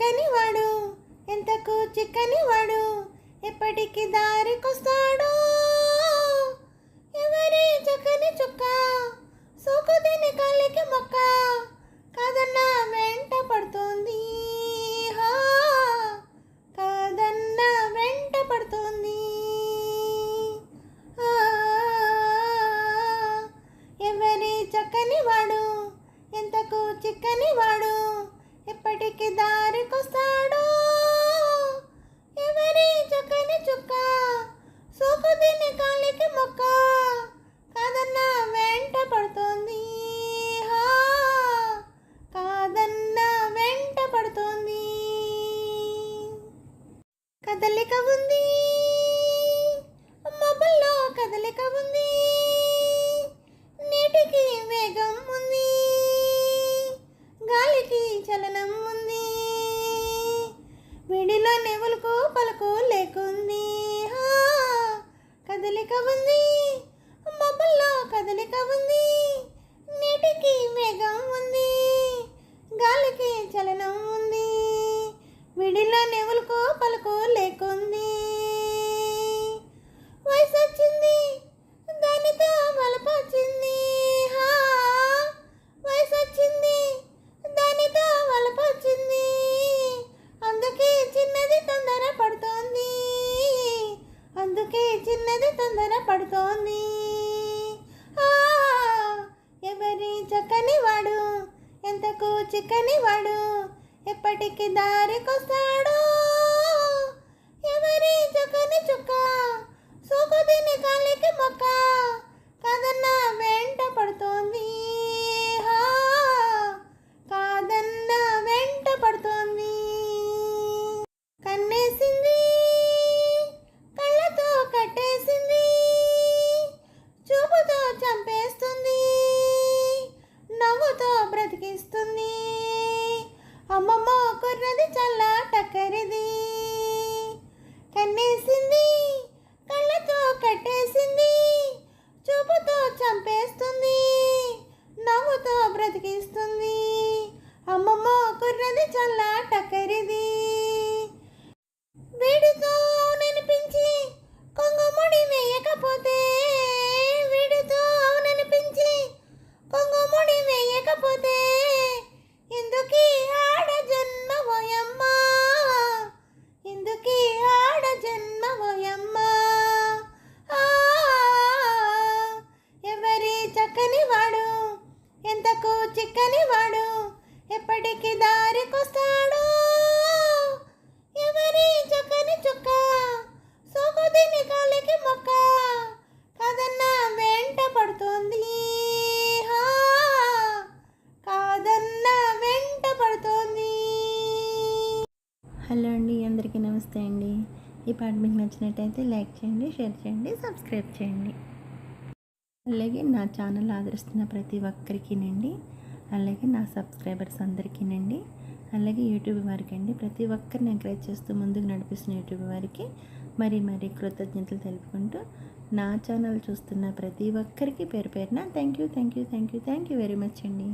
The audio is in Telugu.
చక్కని వాడు ఎంతకు చిక్కని వాడు ఎప్పటికి దారికొస్తాడు. ఎవరి చక్కని చుక్క సోకు తిని కాలికి మొక్క కాదన్న వెంట పడుతోంది. కాదన్న వెంట పడుతోంది. ఎవరి చక్కని వాడు ఎంతకు చిక్కని వాడు ఎప్పటికి దారికొస్తాడు. ఎవరి చక్కని చుక్క సోకు తిని కాలికి మొక్క కాదన్న వెంట పడుతోంది. కాదన్న వెంట పడుతోంది. కదలిక ఉంది మబ్బుల్లో, కదలిక ఉంది నీటికి వేగం ఉంది, గాలికి చలనం ఉంది, విడిలో నెవులకు పలుకు లేకుంది. కదలిక ఉంది మబ్బుల్లో, కదలిక ఉంది నీటికి వేగం ఉంది, గాలికి చలనం ఉంది, విడిలో నెవులకు పలుకు లేకుంది. వయసు వచ్చింది దానితో వలపొచ్చింది. వయసు వచ్చింది దానితో వలపొచ్చింది, అందుకే చిన్నది తొందర పడుతోంది. అందుకే చిన్నది తొందర పడుతోంది. ఎవరి చక్కని వాడు ఎంతకు చిక్కని వాడు ఎప్పటికి దారికొస్తాడు. ఎవరి చక్కని చుక్క సోకు తిని కాలికి మొక్క కాదన్న వెంట పడుతోంది. కాదన్న వెంట పడుతోంది. కన్నేసింది కళ్ళతో కట్టేసింది, చూపుతో చంపేస్తుంది, నవ్వుతో బ్రతికిస్తుంది. అమ్మమ్మ కుర్రది చల్ల టక్కరిది. కన్నేసింది కళ్ళతో కట్టేసింది, చూపుతో చంపేస్తుంది, నవ్వుతో బ్రతికిస్తుంది. అమ్మమ్మ కుర్రది చల్ల టక్కరిది. వీడితో అవుననిపించి కొంగుముడి వేయకపోతే, వీడితో అవుననిపించి కొంగుముడి వేయకపోతే ఎందుకీ ఆడ జన్మ ఓయమ్మా, ఎందుకీ ఆడ జన్మ ఓయమ్మా. ఎవరి చక్కని వాడు ఎంతకు చిక్కని వాడు ఎప్పటికి దారికొస్తాడు. ఎవరి చక్కని చుక్క సోకు తిని కాలికి మొక్క కాదన్న వెంట పడుతోంది. కాదన్న వెంట పడుతోంది. హలో అండి, అందరికీ నమస్తే అండి. ఈ పాట మీకు నచ్చినట్టయితే లైక్ చేయండి, షేర్ చేయండి, సబ్స్క్రైబ్ చేయండి. అలాగే నా ఛానల్ ఆదరిస్తున్న ప్రతి ఒక్కరికినండి, అలాగే నా సబ్స్క్రైబర్స్ అందరికీనండి, అలాగే యూట్యూబ్ వారికి అండి, ప్రతి ఒక్కరిని ఎంకరేజ్ చేస్తూ ముందుకు నడిపిస్తున్న యూట్యూబ్ వారికి మరీ కృతజ్ఞతలు తెలుపుకుంటూ నా ఛానల్ చూస్తున్న ప్రతి ఒక్కరికి పేరు పేరున థ్యాంక్ యూ వెరీ మచ్ అండి.